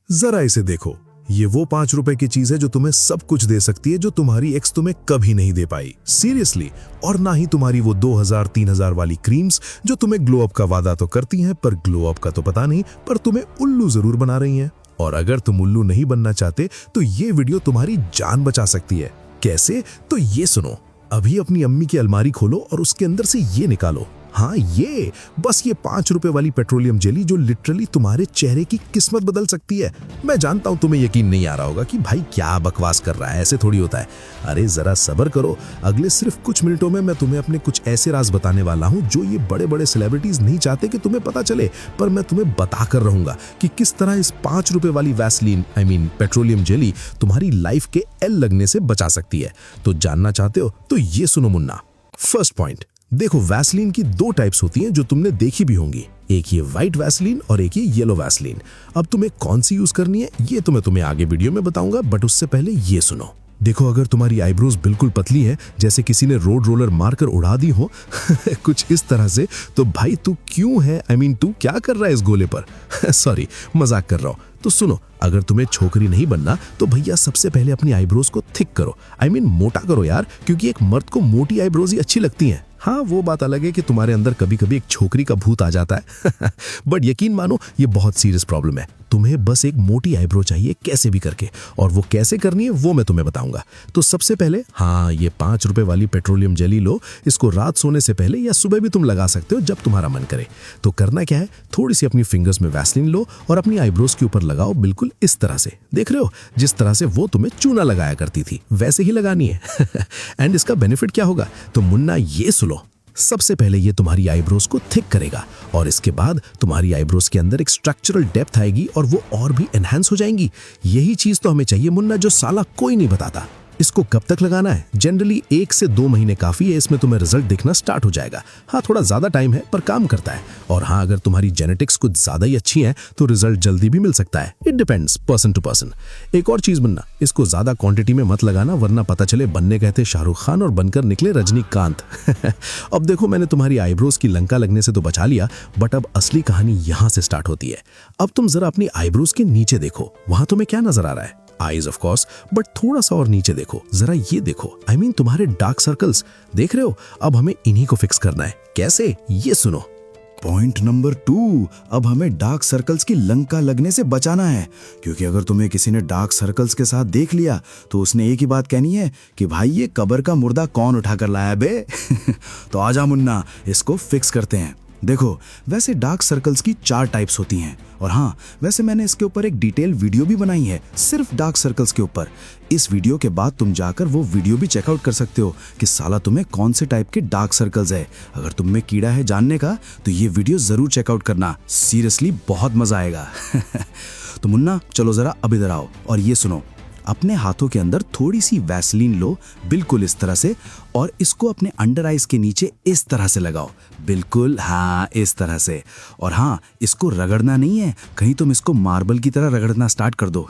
जरा इसे देखो, ये वो 5 रुपए की चीज है जो तुम्हें सब कुछ दे सकती है जो तुम्हारी एक्स तुम्हें कभी नहीं दे पाई, सीरियसली। और ना ही तुम्हारी वो 2000-3000 वाली क्रीम्स जो तुम्हें ग्लो अप का वादा तो करती हैं पर ग्लो अप का तो पता नहीं, पर तुम्हें उल्लू जरूर बना रही हैं। और अगर तुम उल्लू नहीं बनना चाहते तो ये वीडियो तुम्हारी जान बचा सकती है। कैसे? तो ये सुनो, अभी अपनी अम्मी की अलमारी खोलो और उसके अंदर से ये निकालो। हाँ, ये 5 रुपए वाली पेट्रोलियम जेली जो लिटरली तुम्हारे चेहरे की किस्मत बदल सकती है। मैं जानता हूं तुम्हें यकीन नहीं आ रहा होगा कि भाई क्या बकवास कर रहा है, ऐसे थोड़ी होता है। अरे जरा सब्र करो, अगले सिर्फ कुछ मिनटों में मैं तुम्हें अपने कुछ ऐसे राज बताने वाला हूं जो ये बड़े बड़े सेलिब्रिटीज नहीं चाहते कि तुम्हें पता चले, पर मैं तुम्हें बता कर रहूंगा कि किस तरह इस 5 रुपए वाली वैसलीन पेट्रोलियम जेली तुम्हारी लाइफ के एल लगने से बचा सकती है। तो जानना चाहते हो तो ये सुनो मुन्ना। फर्स्ट पॉइंट, देखो वैसलीन की 2 टाइप्स होती हैं जो तुमने देखी भी होंगी, एक ये व्हाइट वैसलीन और एक ये येलो वैसलीन। अब तुम्हें कौन सी यूज करनी है ये तो मैं तुम्हें आगे वीडियो में बताऊंगा, बट उससे पहले ये सुनो। देखो, अगर तुम्हारी आईब्रोज बिल्कुल पतली है, जैसे किसी ने रोड रोलर मारकर उड़ा दी हो कुछ इस तरह से, तो भाई तू क्यों है, तू क्या कर रहा है इस गोले पर सॉरी, मजाक कर रहा हूं। तो सुनो, अगर तुम्हें छोकरी नहीं बनना तो भैया सबसे पहले अपनी आईब्रोज को थिक करो, मोटा करो यार, क्योंकि एक मर्द को मोटी आईब्रोज ही अच्छी लगती हैं। हाँ, वो बात अलग है कि तुम्हारे अंदर कभी कभी एक छोकरी का भूत आ जाता है बट यकीन मानो ये बहुत सीरियस प्रॉब्लम है। तुम्हें बस एक मोटी आईब्रो चाहिए कैसे भी करके, और वो कैसे करनी है वो मैं तुम्हें बताऊंगा। तो सबसे पहले हाँ, ये 5 रुपए वाली पेट्रोलियम जेली लो। इसको रात सोने से पहले या सुबह भी तुम लगा सकते हो जब तुम्हारा मन करे। तो करना क्या है, थोड़ी सी अपनी फिंगर्स में वैसलीन लो और अपनी आईब्रोज के ऊपर लगाओ, बिल्कुल इस तरह से। देख रहे हो, जिस तरह से वो तुम्हें चूना लगाया करती थी वैसे ही लगानी है एंड इसका बेनिफिट क्या होगा, तो मुन्ना ये सुनो। सबसे पहले ये तुम्हारी आईब्रोज को थिक करेगा और इसके बाद तुम्हारी आईब्रोज के अंदर एक स्ट्रक्चरल डेप्थ आएगी और वो और भी एनहांस हो जाएंगी। यही चीज तो हमें चाहिए मुन्ना, जो साला कोई नहीं बताता। इसको कब तक लगाना है? जनरली 1 से 2 महीने काफी है, इसमें तुम्हें रिजल्ट दिखना स्टार्ट हो जाएगा। हाँ, थोड़ा ज्यादा टाइम है पर काम करता है। और हाँ, अगर तुम्हारी जेनेटिक्स कुछ ज्यादा ही अच्छी है तो रिजल्ट जल्दी भी मिल सकता है। It depends person to person. एक और चीज मुन्ना, इसको ज्यादा क्वांटिटी में मत लगाना, वरना पता चले बनने गए थे शाहरुख खान और बनकर निकले रजनीकांत अब देखो, मैंने तुम्हारी आईब्रोज की लंका लगने से तो बचा लिया, बट अब असली कहानी यहाँ से स्टार्ट होती है। अब तुम जरा अपनी आईब्रोज के नीचे देखो, वहां तुम्हें क्या नजर आ रहा है? आईज ऑफ कोर्स, बट थोड़ा सा और नीचे देखो, जरा ये देखो, तुम्हारे डार्क सर्कल्स देख रहे हो? अब हमें इन्हीं को फिक्स करना है। कैसे? ये सुनो। पॉइंट नंबर 2, अब हमें डार्क सर्कल्स की लंका लगने से बचाना है, क्योंकि अगर तुम्हें किसी ने डार्क सर्कल्स के साथ देख लिया तो उसने एक ही बात कहनी है कि भाई ये कब्र का मुर्दा कौन उठा कर लाया बे तो आजा मुन्ना, इसको फिक्स करते हैं। देखो, वैसे डार्क सर्कल्स की 4 टाइप्स होती हैं, और हाँ, वैसे मैंने इसके ऊपर एक डिटेल वीडियो भी बनाई है सिर्फ डार्क सर्कल्स के ऊपर। इस वीडियो के बाद तुम जाकर वो वीडियो भी चेकआउट कर सकते हो कि साला तुम्हें कौन से टाइप के डार्क सर्कल्स है। अगर तुम में कीड़ा है जानने का तो ये वीडियो जरूर चेकआउट करना, सीरियसली बहुत मजा आएगा तो मुन्ना चलो जरा अब इधर आओ और ये सुनो। अपने हाथों के अंदर थोड़ी सी वैसलीन लो, बिल्कुल इस तरह से, और इसको अपने अंडर आइज के नीचे इस तरह से लगाओ, बिल्कुल हाँ इस तरह से। और हाँ, इसको रगड़ना नहीं है, कहीं तुम इसको मार्बल की तरह रगड़ना स्टार्ट कर दो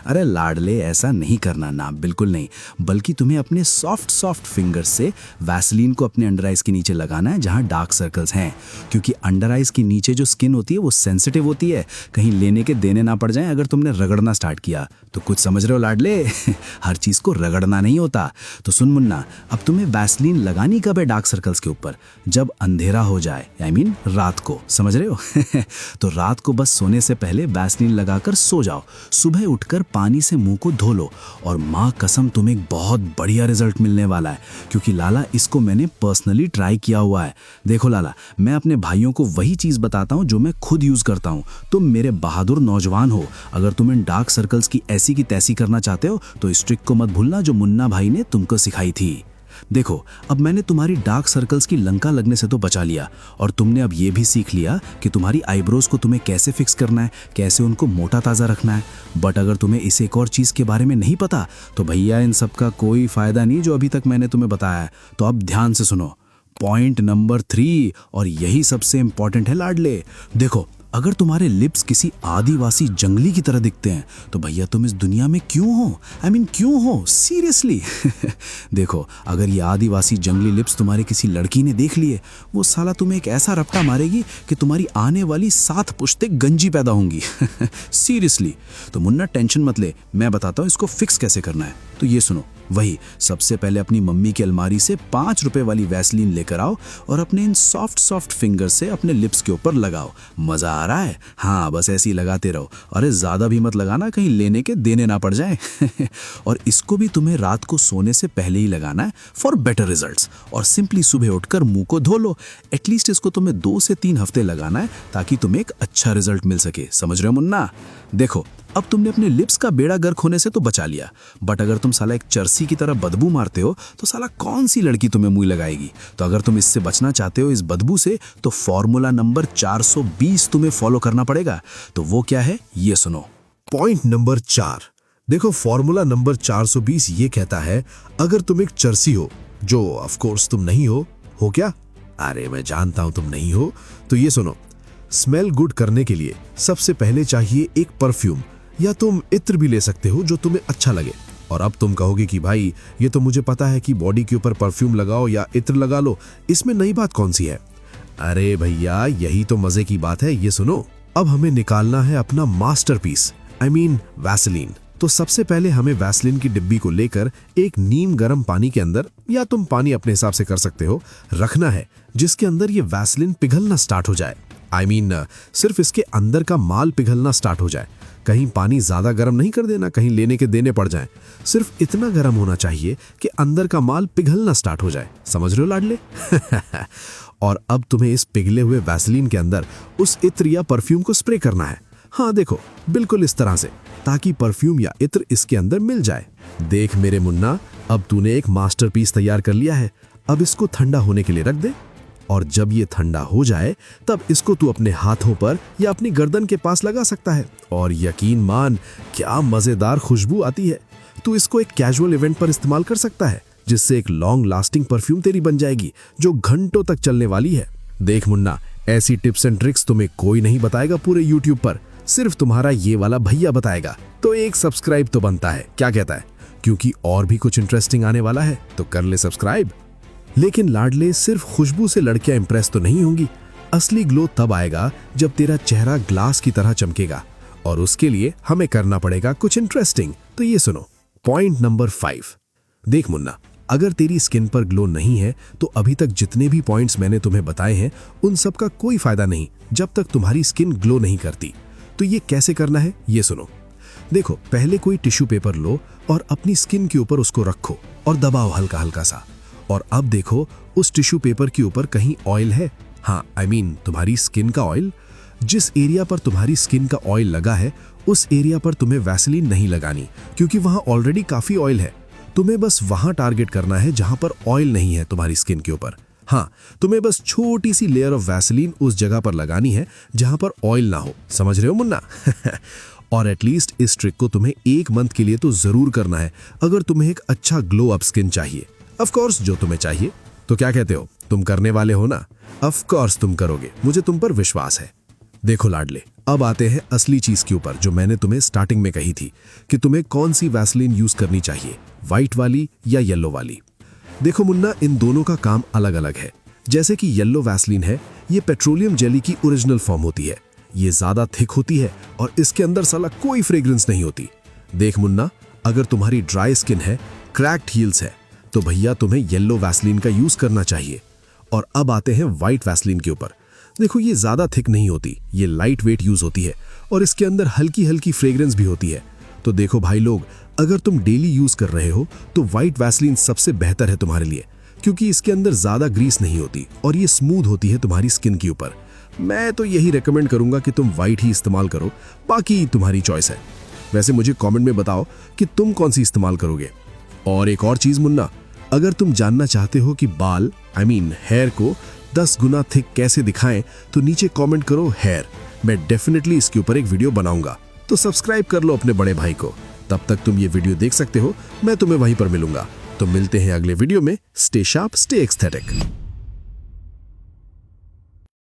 अरे लाडले, ऐसा नहीं करना ना, बिल्कुल नहीं, बल्कि तुम्हें अपने सॉफ्ट सॉफ्ट फिंगर्स से वैसलीन को अपने अंडर आइज के नीचे लगाना है जहाँ डार्क सर्कल्स हैं, क्योंकि अंडर आइज के नीचे जो स्किन होती है वो सेंसिटिव होती है, कहीं लेने के देने ना पड़ जाए अगर तुमने रगड़ना स्टार्ट किया तो। कुछ समझ रहे हो लाडले हर चीज को रगड़ना नहीं होता। तो सुन मुन्ना, अब तुम्हें वैसलीन लगानी कब है डार्क सर्कल्स के ऊपर? जब अंधेरा हो जाए, रात को, समझ रहे हो तो रात को बस सोने से पहले वैसलीन लगाकर सो जाओ, सुबह उठकर पानी से मुंह को धो लो, और माँ कसम तुम्हें एक बहुत बढ़िया रिजल्ट मिलने वाला है, क्योंकि लाला इसको मैंने पर्सनली ट्राई किया हुआ है। देखो लाला, मैं अपने भाइयों को वही चीज बताता हूँ जो मैं खुद यूज करता हूँ। तुम मेरे बहादुर नौजवान हो, अगर तुम इन डार्क सर्कल्स की ऐसी की तैसी करना चाहते हो तो इस ट्रिक को मत भूलना जो मुन्ना भाई ने तुमको सिखाई थी। देखो, अब मैंने तुम्हारी डार्क सर्कल्स की लंका लगने से तो बचा लिया, और तुमने अब ये भी सीख लिया कि तुम्हारी आईब्रोज को तुम्हें कैसे फिक्स करना है, कैसे उनको मोटा ताज़ा रखना है। बट अगर तुम्हें इस एक और चीज़ के बारे में नहीं पता तो भैया इन सब का कोई फ़ायदा नहीं जो अभी तक मैंने तुम्हें बताया है। तो अब ध्यान से सुनो। पॉइंट नंबर 3, और यही सबसे इंपॉर्टेंट है लाडले। देखो, अगर तुम्हारे लिप्स किसी आदिवासी जंगली की तरह दिखते हैं तो भैया तुम इस दुनिया में क्यों हो? क्यों हो? सीरियसली। देखो, अगर ये आदिवासी जंगली लिप्स तुम्हारे किसी लड़की ने देख लिए, वो साला तुम्हें एक ऐसा रपटा मारेगी कि तुम्हारी आने वाली 7 पुश्तें गंजी पैदा होंगी। सीरियसली। तो मुन्ना टेंशन मत ले, मैं बताता हूँ इसको फिक्स कैसे करना है। तो ये सुनो, वही सबसे पहले अपनी मम्मी की अलमारी से 5 रुपए वाली वैसलीन लेकर आओ और अपने इन सॉफ्ट फिंगर से अपने लिप्स के ऊपर लगाओ। मजा आ रहा है? हाँ, बस ऐसे ही लगाते रहो। अरे ज्यादा भी मत लगाना, कहीं लेने के देने ना पड़ जाए। और इसको भी तुम्हें रात को सोने से पहले ही लगाना है फॉर बेटर रिजल्ट्स। और सिंपली सुबह उठकर मुंह को धो लो। एटलीस्ट इसको तुम्हें 2 से 3 हफ्ते लगाना है ताकि तुम्हें एक अच्छा रिजल्ट मिल सके। समझ रहे हो मुन्ना? देखो, अब तुमने अपने लिप्स का बेड़ा गर्क होने से तो बचा लिया, बट अगर तुम साला एक चरसी की तरह बदबू मारते हो तो साला कौन सी लड़की तुम्हें मुंह लगाएगी? तो अगर तुम इससे बचना चाहते हो, इस बदबू से, तो फॉर्मूला नंबर 420 तुम्हें फॉलो करना पड़ेगा। तो वो क्या है, ये सुनो। Point number 4। देखो, फॉर्मूला नंबर 420 ये कहता है, अगर तुम एक चरसी हो, जो ऑफ कोर्स तुम नहीं हो क्या? अरे मैं जानता हूं तुम नहीं हो। तो ये सुनो, स्मेल गुड करने के लिए सबसे पहले चाहिए एक परफ्यूम, या तुम इत्र भी ले सकते हो जो तुम्हें अच्छा लगे। और अब तुम कहोगे कि भाई ये तो मुझे पता है कि बॉडी के ऊपर परफ्यूम लगाओ या इत्र लगा लो, इसमें नई बात कौन सी है? अरे भैया, यही तो मजे की बात है। ये सुनो, अब हमें निकालना है अपना मास्टरपीस, वैसलीन। तो सबसे पहले हमें वैसलीन की डिब्बी को लेकर एक नीम गर्म पानी के अंदर, या तुम पानी अपने हिसाब से कर सकते हो, रखना है, जिसके अंदर ये वैसलीन पिघलना स्टार्ट हो जाए। सिर्फ इसके अंदर का माल पिघलना स्टार्ट हो जाए। कहीं पानी ज्यादा गर्म नहीं कर देना, कहीं लेने के देने पड़ जाएं। सिर्फ इतना गर्म होना चाहिए कि अंदर का माल पिघलना स्टार्ट हो जाए। समझ रहे हो लाडले? और अब तुम्हें इस पिघले हुए वैसलीन के अंदर उस इत्र या परफ्यूम को स्प्रे करना है। हाँ देखो, बिल्कुल इस तरह से, ताकि परफ्यूम या इत्र इसके अंदर मिल जाए। देख मेरे मुन्ना, अब तूने एक मास्टरपीस तैयार कर लिया है। अब इसको ठंडा होने के लिए रख दे, और जब ये ठंडा हो जाए तब इसको तू अपने हाथों पर या अपनी गर्दन के पास लगा सकता है। और यकीन मान, क्या मजेदार खुशबू आती है। तू इसको एक कैजुअल इवेंट पर इस्तेमाल कर सकता है, जिससे एक लॉन्ग लास्टिंग परफ्यूम तेरी बन जाएगी, जो घंटों तक चलने वाली है। देख मुन्ना, ऐसी टिप्स एंड ट्रिक्स तुम्हें कोई नहीं बताएगा पूरे यूट्यूब पर, सिर्फ तुम्हारा ये वाला भैया बताएगा। तो एक सब्सक्राइब तो बनता है, क्या कहता है? क्योंकि और भी कुछ इंटरेस्टिंग आने वाला है, तो कर ले सब्सक्राइब। लेकिन लाडले, सिर्फ खुशबू से लड़कियां इंप्रेस तो नहीं होंगी। असली ग्लो तब आएगा जब तेरा चेहरा ग्लास की तरह चमकेगा, और उसके लिए हमें करना पड़ेगा कुछ इंटरेस्टिंग। तो ये सुनो, पॉइंट नंबर 5। देख मुन्ना, अगर तेरी स्किन पर ग्लो नहीं है तो अभी तक जितने भी पॉइंट्स मैंने तुम्हें बताए हैं उन सब का कोई फायदा नहीं जब तक तुम्हारी स्किन ग्लो नहीं करती। तो ये कैसे करना है, ये सुनो। देखो, पहले कोई टिश्यू पेपर लो और अपनी स्किन के ऊपर उसको रखो और दबाओ हल्का हल्का सा। और अब देखो, उस टिश्यू पेपर के ऊपर कहीं ऑयल है? हाँ, तुम्हारी स्किन का ऑयल। जिस एरिया पर तुम्हारी स्किन का ऑयल लगा है उस एरिया पर तुम्हें वैसलीन नहीं लगानी, क्योंकि वहां ऑलरेडी काफी ऑयल है। तुम्हें बस वहां टारगेट करना है जहां पर ऑयल नहीं है तुम्हारी स्किन के ऊपर। हाँ, तुम्हें बस छोटी सी लेयर ऑफ वैसलीन उस जगह पर लगानी है जहां पर ऑयल ना हो। समझ रहे हो मुन्ना? और एटलीस्ट इस ट्रिक को तुम्हें 1 मंथ के लिए तो जरूर करना है, अगर तुम्हें एक अच्छा ग्लो अप स्किन चाहिए। ऑफ कोर्स जो तुम्हें चाहिए। तो क्या कहते हो, तुम करने वाले हो ना? ऑफ कोर्स तुम करोगे, मुझे तुम पर विश्वास है। देखो लाडले, अब आते हैं असली चीज के ऊपर, जो मैंने तुम्हें स्टार्टिंग में कही थी कि तुम्हें कौन सी वैसलीन यूज करनी चाहिए, व्हाइट वाली या येलो वाली। देखो मुन्ना, इन दोनों का काम अलग अलग है। जैसे कि येलो वैसलीन है, ये पेट्रोलियम जेली की ओरिजिनल फॉर्म होती है। ये ज्यादा थिक होती है और इसके अंदर साला कोई फ्रेग्रेंस नहीं होती। देख मुन्ना, अगर तुम्हारी ड्राई स्किन है, क्रैक्ड हील्स है, तो भैया तुम्हें येलो वैसलीन का यूज करना चाहिए। और अब आते हैं व्हाइट वैसलीन के ऊपर। देखो, ये ज्यादा थिक नहीं होती, ये लाइट वेट यूज होती है और इसके अंदर हल्की हल्की फ्रेग्रेंस भी होती है। तो देखो भाई लोग, अगर तुम डेली यूज कर रहे हो तो व्हाइट वैसलीन सबसे बेहतर है तुम्हारे लिए, क्योंकि इसके अंदर ज्यादा ग्रीस नहीं होती और ये स्मूथ होती है तुम्हारी स्किन के ऊपर। मैं तो यही रेकमेंड करूंगा कि तुम व्हाइट ही इस्तेमाल करो, बाकी तुम्हारी चॉइस है। वैसे मुझे कमेंट में बताओ कि तुम कौन सी इस्तेमाल करोगे। और एक और चीज मुन्ना, अगर तुम जानना चाहते हो कि बाल हेयर को 10 गुना थिक कैसे दिखाएं, तो नीचे कमेंट करो हेयर। मैं डेफिनेटली इसके ऊपर एक वीडियो बनाऊंगा, तो सब्सक्राइब कर लो अपने बड़े भाई को। तब तक तुम ये वीडियो देख सकते हो, मैं तुम्हें वहीं पर मिलूंगा। तो मिलते हैं अगले वीडियो में। Stay sharp, stay aesthetic.